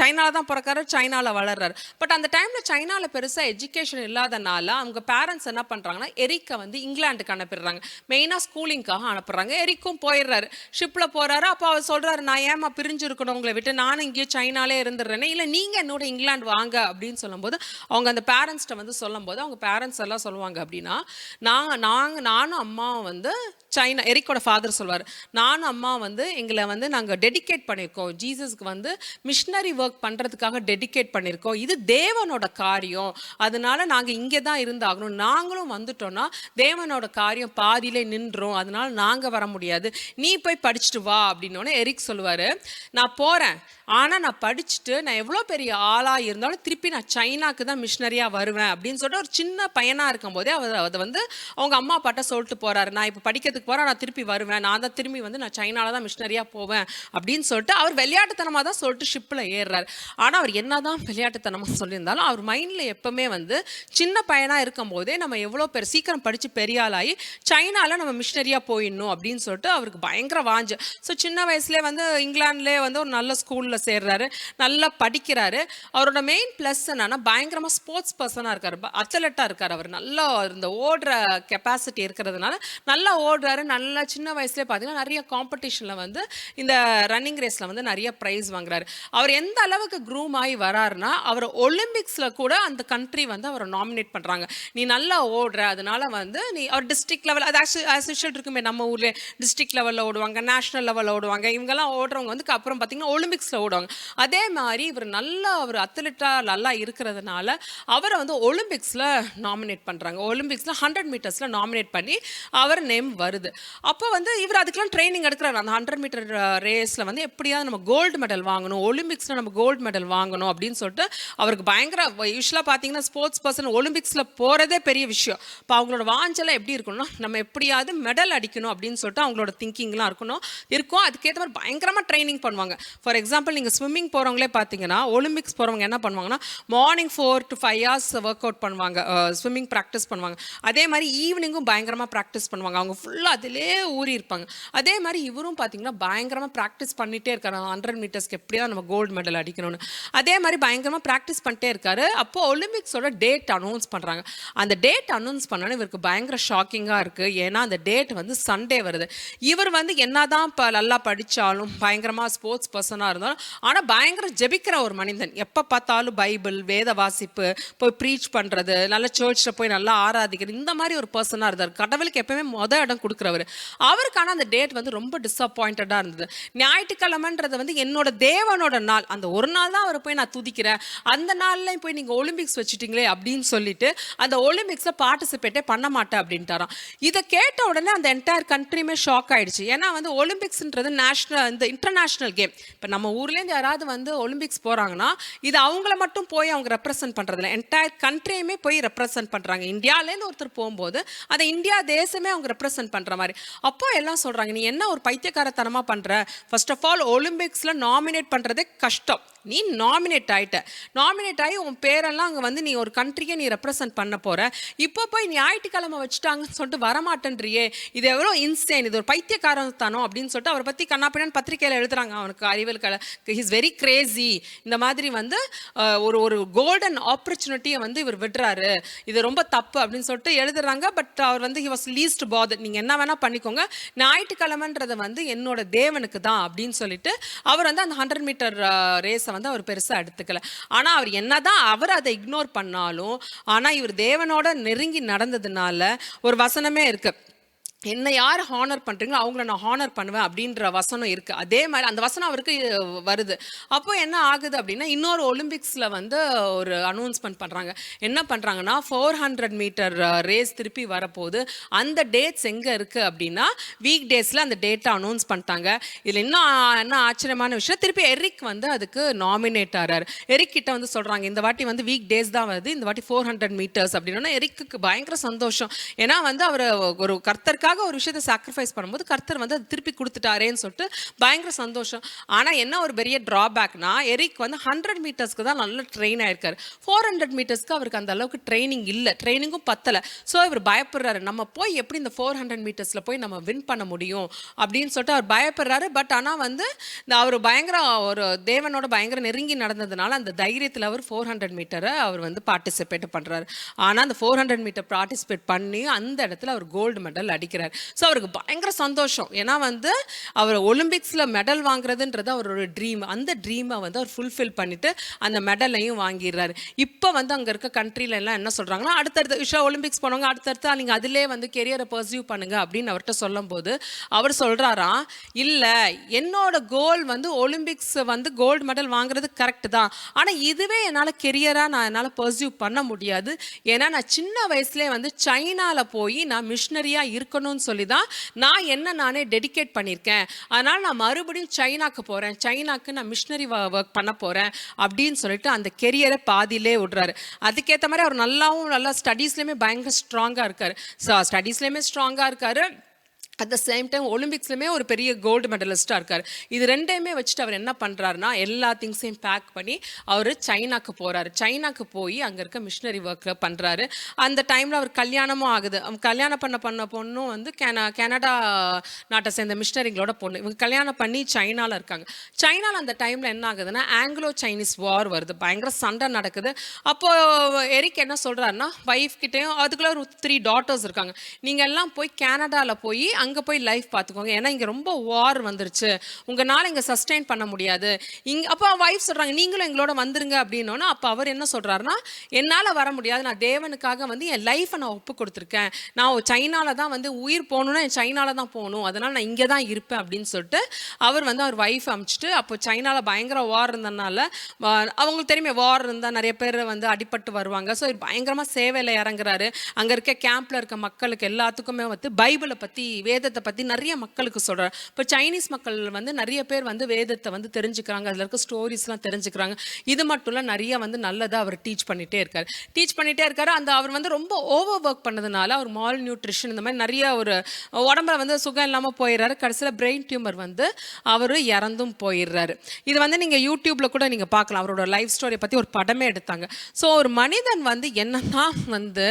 சைனாவில் தான் பிறக்கிறாரு, சைனாவில் வளர்றாரு. பட் அந்த டைமில் சைனாவில் பெருசாக எஜுகேஷன் இல்லாதனால அவங்க பேரண்ட்ஸ் என்ன பண்ணுறாங்கன்னா எரிக்கை வந்து இங்கிலாந்துக்கு அனுப்பிடுறாங்க. மெயினாக ஸ்கூலிங்காக அனுப்புறாங்க. எரிக்கும் போயிடுறாரு, ஷிப்பில் போகிறாரு. அப்போ அவர் சொல்கிறாரு, நான் ஏமா பிரிஞ்சு இருக்கணும் உங்களை விட்டு, நானும் இங்கேயே சைனாலே இருந்துடுறேனே, இல்லை நீங்கள் என்னோட இங்கிலாந்து வாங்க அப்படின்னு சொல்லும்போது அவங்க அந்த பேரண்ட்ஸ்கிட்ட வந்து சொல்லும்போது அவங்க பேரண்ட்ஸ் எல்லாம் சொல்லுவாங்க அப்படின்னா, நானும் அம்மாவும் வந்து சைனா, எரிக்கோட ஃபாதர் சொல்வார், நானும் அம்மா வந்து எங்களை வந்து நாங்கள் டெடிகேட் பண்ணியிருக்கோம் ஜீசஸ்க்கு வந்து மிஷினரி ஒர்க் பண்ணுறதுக்காக டெடிகேட் பண்ணியிருக்கோம். இது தேவனோட காரியம், அதனால நாங்கள் இங்கே தான் இருந்தாகணும். நாங்களும் வந்துட்டோன்னா தேவனோட காரியம் பாதியிலே நின்றோம், அதனால நாங்கள் வர முடியாது, நீ போய் படிச்சுட்டு வா அப்படின்னோடனே எரிக் சொல்லுவார், நான் போகிறேன், ஆனால் நான் படிச்சுட்டு நான் எவ்வளோ பெரிய ஆளாக இருந்தாலும் திருப்பி நான் சைனாக்கு தான் மிஷினரியாக வருவேன் அப்படின்னு சொல்லிட்டு ஒரு சின்ன பையனாக இருக்கும்போதே அதை வந்து அவங்க அம்மா அப்பாட்ட சொல்லிட்டு போகிறாரு, நான் இப்போ படிக்கிறதுக்கு போகிறேன், நான் திருப்பி வருவேன், நான் தான் திரும்பி வந்து நான் சைனாவில் தான் மிஷினரியாக போவேன் அப்படின்னு சொல்லிட்டு அவர் விளையாட்டுத்தனமாக தான் சொல்லிட்டு ஷிப்பில் ஏறுறாரு. ஆனால் அவர் என்ன தான் விளையாட்டுத்தனமாக சொல்லியிருந்தாலும் அவர் மைண்டில் எப்போவுமே வந்து சின்ன பையனாக இருக்கும் போதே நம்ம எவ்வளோ பேர் சீக்கிரம் படித்து பெரிய ஆளாகி சைனாவில் நம்ம மிஷினரியாக போயிடணும் அப்படின்னு சொல்லிட்டு அவருக்கு பயங்கர வாஞ்சு. ஸோ சின்ன வயசுலேயே வந்து இங்கிலாந்துலேயே வந்து ஒரு நல்ல ஸ்கூலில் சேர்றாரு, நல்லா படிக்கிறாரு. அவரோட மெயின் ப்ளஸ் என்னன்னா பயங்கரமாக ஸ்போர்ட்ஸ் பர்சனாக இருக்கார், அத்லெட்டாக இருக்கார். அவர் நல்லா இந்த ஓடுற கெப்பாசிட்டி இருக்கிறதுனால நல்லா ஓடுறாரு. நல்லா சின்ன வயசுலேயே பார்த்தீங்கன்னா நிறைய காம்படிஷனில் வந்து இந்த ரன்னிங் ரேஸில் வந்து நிறைய ப்ரைஸ் வாங்குறாரு. அவர் எந்த அளவுக்கு க்ரூம் ஆகி வராருன்னா அவர் ஒலிம்பிக்ஸில் கூட அந்த கண்ட்ரி வந்து அவரை நாமினேட் பண்ணுறாங்க, நீ நல்லா ஓடுற, அதனால வந்து நீ அவர் டிஸ்ட்ரிக்ட் லெவல், அது ஆக்சுவல் இருக்குமே நம்ம ஊரில் டிஸ்ட்ரிக்ட் லெவலில் ஓடுவாங்க, நேஷனல் லெவலில் ஓடுவாங்க, இவங்கெல்லாம் ஓடுறவங்க வந்து அப்புறம் பார்த்தீங்கன்னா ஒலிம்பிக்ஸில் ஓடுவாங்க. அதே மாதிரி இவர் நல்லா ஒரு அத்லெட்டாக நல்லா இருக்கிறதுனால அவரை வந்து ஒலிம்பிக்ஸில் நாமினேட் பண்ணுறாங்க. ஒலிம்பிக்ஸில் 100 மீட்டர்ஸில் நாமினேட் பண்ணி அவர் நேம் வருது. அப்போ வந்து இவர் அதுக்கெல்லாம் ட்ரைனிங் எடுக்கிறார். அந்த 100 மீட்டர் ரேஸில் வந்து எப்படியாவது நம்ம கோல்டு மெடல் வாங்கணும், ஒலிம்பிக்ஸில் நம்ம கோல்டு மெடல் வாங்கணும் அப்படின்னு சொல்லிட்டு அவருக்கு பயங்கர, யூஸ்வலாக பார்த்தீங்கன்னா ஸ்போர்ட்ஸ் பர்சன் ஒலிம்பிக்ஸில் போகிறதே பெரிய விஷயம். இப்போ அவங்களோட வாஞ்செல்லாம் எப்படி இருக்கணும்னா நம்ம எப்படியாவது மெடல் அடிக்கணும் அப்படின்னு சொல்லிட்டு அவங்களோட திங்கிங்லாம் இருக்கும். அதுக்கேற்ற மாதிரி பயங்கரமாக ட்ரைனிங் பண்ணுவாங்க. ஃபார் எக்ஸாம்பிள் நீங்கள் ஸ்விம்மிங் போகிறவங்களே பார்த்தீங்கன்னா ஒலிம்பிக்ஸ் போகிறவங்க என்ன பண்ணுவாங்கன்னா morning 4 to 5 hours work out பண்ணுவாங்க, ஸ்விம்மிங் ப்ராக்டிஸ் பண்ணுவாங்க. அதே மாதிரி ஈவினிங்கும் பயங்கரமாக ப்ராக்டிஸ் பண்ணுவாங்க, அவங்க ஃபுல்லாக அதிலே ஊறி இருப்பாங்க. அதே மாதிரி இவரும் பார்த்தீங்கன்னா பயங்கரமாக ப்ராக்டிஸ் பண்ணிகிட்டே இருக்காரு, 100 மீட்டர்ஸ்க்கு எப்படியா நம்ம கோல்டு மெடல் அடிக்கணும்னு. அதே மாதிரி பயங்கரமாக ப்ராக்டிஸ் பண்ணிட்டே இருக்காரு. அப்போது ஒலிம்பிக்ஸோட டேட் அனௌன்ஸ் பண்ணுறாங்க. அந்த டேட் அனௌன்ஸ் பண்ணோன்னே இவருக்கு பயங்கர ஷாக்கிங்காக இருக்குது. ஏன்னா அந்த டேட் வந்து சண்டே வருது. இவர் வந்து என்னதான் இப்போ நல்லா படித்தாலும் பயங்கரமாக ஸ்போர்ட்ஸ் பர்சனாக இருந்தாலும் ஆனால் பயங்கர ஜெபிக்கிற ஒரு மனிதன், எப்போ பார்த்தாலும் பைபிள் வேத வாசிப்பு, போய் ப்ரீச் பண்ணுறது, நல்ல சர்ச்சில் போய் நல்லா ஆராதிக்கிறது, இந்த மாதிரி ஒரு பர்சனாக இருந்தார். கடவுளுக்கு எப்பவுமே இடம் கொடுக்குறவர். அவருக்கான அந்த டேட் வந்து ரொம்ப டிஸப்பாயிண்டடாக இருந்தது. ஞாயிற்றுக்கிழமைன்றது வந்து என்னோட தேவனோட நாள், அந்த ஒரு நாள் தான் அவரை போய் நான் துதிக்கிறேன், அந்த நாள்லையும் போய் நீங்கள் ஒலிம்பிக்ஸ் வச்சுட்டீங்களே அப்படின்னு சொல்லிட்டு அந்த ஒலிம்பிக்ஸில் பார்ட்டிசிபேட்டே பண்ண மாட்டேன் அப்படின்ட்டாராம். இதை கேட்ட உடனே அந்த என்டையர் கண்ட்ரியுமே ஷாக் ஆயிடுச்சு. ஏன்னா வந்து ஒலிம்பிக்ஸ்ன்றது நேஷனல், இந்த இன்டர்நேஷ்னல் கேம். இப்போ நம்ம ஊர்லேருந்து யாராவது வந்து ஒலிம்பிக்ஸ் போகிறாங்கன்னா இது அவங்கள மட்டும் போய் அவங்க ரெப்ரசன்ட் பண்ணுறதில்ல, என்டையர் கண்ட்ரியுமே போய் ரெப்ரசன்ட் பண்ணுறாங்க. இந்தியாவிலேருந்து ஒருத்தர் போகும்போது அதை இந்தியா தேசமே அவங்க ரெப்ரசன்ட் பண்ணுற மாதிரி. அப்போ எல்லாம் சொல்கிறாங்க, நீ என்ன ஒரு பைத்தியக்காரத்தனமாக பண்ணுற, ஃபர்ஸ்ட் ஆஃப் ஆல் ஒலிம்பிக்ஸில் நாமினேட் பண்ணுறதே கஷ்டம், நீ நாமினேட் ஆகி உன் பேரெல்லாம் அங்கே வந்து நீ ஒரு கண்ட்ரியை நீ ரெப்ரசன்ட் பண்ண போகிற, இப்போ போய் ஞாயிற்றுக்கிழமை வச்சுட்டாங்கன்னு சொல்லிட்டு வரமாட்டேன்றியே, இது எவ்வளோ இன்சேன், இது ஒரு பைத்தியக்காரத்தானோ அப்படின்னு சொல்லிட்டு அவரை பற்றி கண்ணாப்பின்னு பத்திரிக்கையில் எழுதுறாங்க. அவனுக்கு அறிவியல் ஹீஸ் வெரி கிரேசி, இந்த மாதிரி வந்து ஒரு கோல்டன் ஆப்பர்ச்சுனிட்டியை வந்து இவர் விடுறாரு, இது ரொம்ப தப்பு அப்படின்னு சொல்லிட்டு எழுதுறாங்க. பட் அவர் வந்து ஹி வாஸ் லீஸ்ட் பாதர்ட், நீங்கள் என்ன வேணால் பண்ணிக்கோங்க, ஞாயிற்றுக்கிழமைன்றது வந்து என்னோட தேவனுக்கு தான் அப்படின்னு சொல்லிட்டு அவர் வந்து அந்த 100 மீட்டர் ரேஸை வந்து அவர் பெருசாக எடுத்துக்கல. ஆனால் அவர் என்னதான் அவர் அதை இக்னோர் பண்ணாலும், ஆனால் இவர் தேவனோட நெருங்கி நடந்ததுனால ஒரு வசனமே இருக்கு, என்னை யார் ஹானர் பண்ணுறீங்களோ அவங்கள நான் ஹானர் பண்ணுவேன் அப்படின்ற வசனம் இருக்குது. அதே மாதிரி அந்த வசனம் அவருக்கு வருது. அப்போ என்ன ஆகுது அப்படின்னா இன்னொரு ஒலிம்பிக்ஸில் வந்து ஒரு அனௌன்ஸ்மெண்ட் பண்ணுறாங்க. என்ன பண்ணுறாங்கன்னா 400 மீட்டர் ரேஸ் திருப்பி வரப்போகுது. அந்த டேட்ஸ் எங்கே இருக்குது அப்படின்னா வீக் டேஸில் அந்த டேட்டை அனௌன்ஸ் பண்ணிட்டாங்க. இதில் இன்னும் என்ன ஆச்சரியமான விஷயம், திருப்பி எரிக் வந்து அதுக்கு நாமினேட் ஆகிறார். எரிக் கிட்ட வந்து சொல்கிறாங்க, இந்த வாட்டி வந்து வீக் டேஸ் தான் வருது, இந்த வாட்டி 400 மீட்டர்ஸ் அப்படின்னா எரிக்கு பயங்கர சந்தோஷம். ஏன்னா வந்து அவர் ஒரு கர்த்தருக்காக எனக்காக ஒரு விஷயத்தை சாக்ரிஃபைஸ் பண்ணும்போது கர்த்தர் வந்து அது திருப்பி கொடுத்துட்டாரேன்னு சொல்லிட்டு பயங்கர சந்தோஷம். ஆனால் என்ன ஒரு பெரிய ட்ராபேக்னா, எரிக் வந்து 100 மீட்டர்ஸ்க்கு தான் நல்லா ட்ரெயின் ஆயிருக்காரு. 400 மீட்டர்ஸ்க்கு அவருக்கு அந்த அளவுக்கு ட்ரைனிங் இல்லை, ட்ரைனிங்கும் பத்தலை. ஸோ இவர் பயப்படுறாரு, நம்ம போய் எப்படி இந்த 400 மீட்டர்ஸில் போய் நம்ம வின் பண்ண முடியும் அப்படின்னு சொல்லிட்டு அவர் பயப்படுறாரு. பட் ஆனால் வந்து அவர் பயங்கர ஒரு தேவனோட பயங்கர நெருங்கி நடந்ததுனால அந்த தைரியத்தில் அவர் 400 மீட்டரை அவர் வந்து பார்ட்டிசிபேட் பண்ணுறாரு. ஆனால் அந்த 400 மீட்டர் பார்ட்டிசிபேட் பண்ணி அந்த இடத்துல அவர் கோல்டு மெடல் அடிக்கிறார். ஸோ அவருக்கு பயங்கர சந்தோஷம். ஏன்னா வந்து அவர் ஒலிம்பிக்ஸில் மெடல் வாங்குறதுன்றது அவரோட ட்ரீம். அந்த ட்ரீமை வந்து அவர் ஃபுல்ஃபில் பண்ணிட்டு அந்த மெடலையும் வாங்கிடுறாரு. இப்போ வந்து அங்கே இருக்க கண்ட்ரில எல்லாம் என்ன சொல்கிறாங்கன்னா, அடுத்தடுத்த விஷயம் ஒலிம்பிக்ஸ் போனவங்க அடுத்தடுத்து நீங்கள் அதிலே வந்து கெரியரை பர்சியூ பண்ணுங்க அப்படின்னு அவர்கிட்ட சொல்லும்போது அவர் சொல்கிறாராம், இல்லை என்னோட கோல் வந்து ஒலிம்பிக்ஸ் வந்து கோல்டு மெடல் வாங்குறது கரெக்டு தான், ஆனால் இதுவே என்னால் கெரியராக என்னால் பர்சியூ பண்ண முடியாது. ஏன்னா நான் சின்ன வயசுலேயே வந்து சைனாவில் போய் நான் மிஷினரியாக இருக்கணும்னு சொல்லி தான் நான் நானே டெடிகேட் பண்ணியிருக்கேன். அதனால் நான் மறுபடியும் சைனாக்கு போகிறேன், சைனாக்கு நான் மிஷினரி ஒர்க் பண்ண போகிறேன் அப்படின்னு சொல்லிட்டு அந்த கெரியரை பாதியிலே விடுறாரு. அதுக்கேற்ற மாதிரி அவர் நல்லா ஸ்டடீஸ்லேயுமே பயங்கர ஸ்ட்ராங்காக இருக்கார். ஸோ ஸ்டடீஸ்லேயுமே ஸ்ட்ராங்காக இருக்கார். அட் த சேம் டைம் ஒலிம்பிக்ஸ்லையுமே ஒரு பெரிய கோல்டு மெடலிஸ்டாக இருக்கார். இது ரெண்டையுமே வச்சுட்டு அவர் என்ன பண்ணுறாருனா, எல்லா திங்ஸையும் பேக் பண்ணி அவர் சைனாக்கு போகிறாரு. சைனாக்கு போய் அங்கே இருக்க மிஷினரி ஒர்க்கை பண்ணுறாரு. அந்த டைமில் அவர் கல்யாணமும் ஆகுது. கல்யாணம் பண்ண பொண்ணும் வந்து கனடா நாட்டை சேர்ந்த மிஷினரிங்களோட பொண்ணு. இவங்க கல்யாணம் பண்ணி சைனாவில் இருக்காங்க. சைனாவில் அந்த டைமில் என்ன ஆகுதுன்னா, ஆங்கிலோ சைனீஸ் வார் வருது, பயங்கர சண்டை நடக்குது. அப்போது எரிக் என்ன சொல்கிறாருன்னா, ஒய்ஃப் கிட்டேயும் அதுக்குள்ளே ஒரு 3 டாட்டர்ஸ் இருக்காங்க, நீங்கள் எல்லாம் போய் கனடாவில் போய் அங்கே போய் லைஃப் பார்த்துக்கோங்க, ஏன்னா இங்கே ரொம்ப வார் வந்துருச்சு, உங்களால் இங்கே சஸ்டெயின் பண்ண முடியாது. அப்போ ஒய்ஃப் சொல்கிறாங்க, நீங்களும் எங்களோட வந்துருங்க அப்படின்னோன்னா, அப்போ அவர் என்ன சொல்கிறாருன்னா, என்னால் வர முடியாது, நான் தேவனுக்காக வந்து என் லைஃப்பை நான் ஒப்பு கொடுத்துருக்கேன், நான் சைனாவில் தான் வந்து உயிர் போகணுன்னா என் சைனாவில் தான் போகணும், அதனால் நான் இங்கே தான் இருப்பேன் அப்படின்னு சொல்லிட்டு அவர் வந்து அவர் ஒய்ஃப் அமிச்சிட்டு, அப்போ சைனாவில் பயங்கர வார் இருந்ததுனால அவங்களுக்கு தெரியுமே வார் இருந்தால் நிறைய பேர் வந்து அடிபட்டு வருவாங்க. ஸோ பயங்கரமாக சேவையில் இறங்குறாரு. அங்கே இருக்க கேம்பில் இருக்க மக்களுக்கு எல்லாத்துக்குமே வந்து பைபிளை பற்றி வேதத்தை பற்றி நிறைய மக்களுக்கு சொல்கிறார். இப்போ சைனீஸ் மக்கள் வந்து நிறைய பேர் வந்து வேதத்தை வந்து தெரிஞ்சுக்கிறாங்க, அதில் இருக்க ஸ்டோரிஸ்லாம் தெரிஞ்சுக்கிறாங்க. இது மட்டும் இல்லை, நிறைய வந்து நல்லதாக அவர் டீச் பண்ணிகிட்டே இருக்கார். அந்த அவர் வந்து ரொம்ப ஓவர் ஒர்க் பண்ணதுனால அவர் மால் நியூட்ரிஷன் இந்த மாதிரி நிறைய ஒரு உடம்புல வந்து சுகம் இல்லாமல் போயிடுறாரு. கடைசியில் பிரெயின் டியூமர் வந்து அவர் இறந்தும் போயிடுறாரு. இது வந்து நீங்கள் யூடியூப்பில் கூட நீங்கள் பார்க்கலாம், அவரோட லைஃப் ஸ்டோரியை பற்றி ஒரு படமே எடுத்தாங்க. ஸோ ஒரு மனிதன் வந்து என்னன்னா வந்து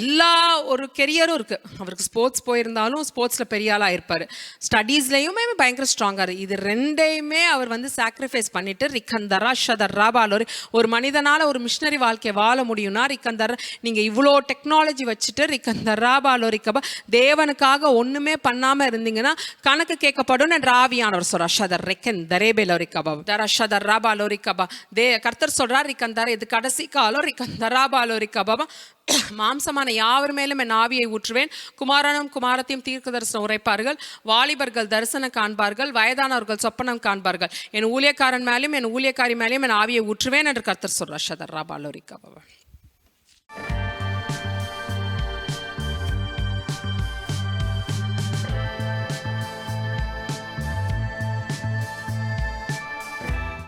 எல்லா ஒரு கெரியரும் இருக்குது. அவருக்கு ஸ்போர்ட்ஸ் போயிருந்தாலும் ஸ்போர்ட்ஸில் பெரிய ஆளாக இருப்பார், ஸ்டடீஸ்லையுமே பயங்கர ஸ்ட்ராங்காக இருக்குது. இது ரெண்டையுமே அவர் வந்து சாக்ரிஃபைஸ் பண்ணிட்டு ரிக்கந்தரா ஷதர்ரா பாலோரி, ஒரு மனிதனால் ஒரு மிஷினரி வாழ்க்கையை வாழ முடியும்னா ரிக்கந்தர், நீங்கள் இவ்வளோ டெக்னாலஜி வச்சுட்டு ரிக்கந்தரா பாலோரிக்கபா தேவனுக்காக ஒன்றுமே பண்ணாமல் இருந்தீங்கன்னா கணக்கு கேட்கப்படும் என்ற ஆவியானவர் சொல்கிறார். ஷதர் ரெக்கந்தரே பேலோரிக்கபா தரா ஷதர்ரா பாலோரிக்கபா கர்த்தர் சொல்கிறார், ரிக்கந்தர் இது கடைசி காலம், ரிக்கந்தரா பாலோரிக்கபா மாம்சமான யாவர் மேலும் என் ஆவியை ஊற்றுவேன், குமாரனும் குமாரத்தையும் தீர்க்க தரிசனம் உரைப்பார்கள், வாலிபர்கள் தரிசனம் காண்பார்கள், வயதானவர்கள் சொப்பனம் காண்பார்கள், என் ஊழியக்காரன் மேலும் என் ஊழியக்காரி மேலும் என் ஆவியை ஊற்றுவேன் என்று கர்த்தர் சொல்றார். ஷதர்ரா பாலோரிக்கா.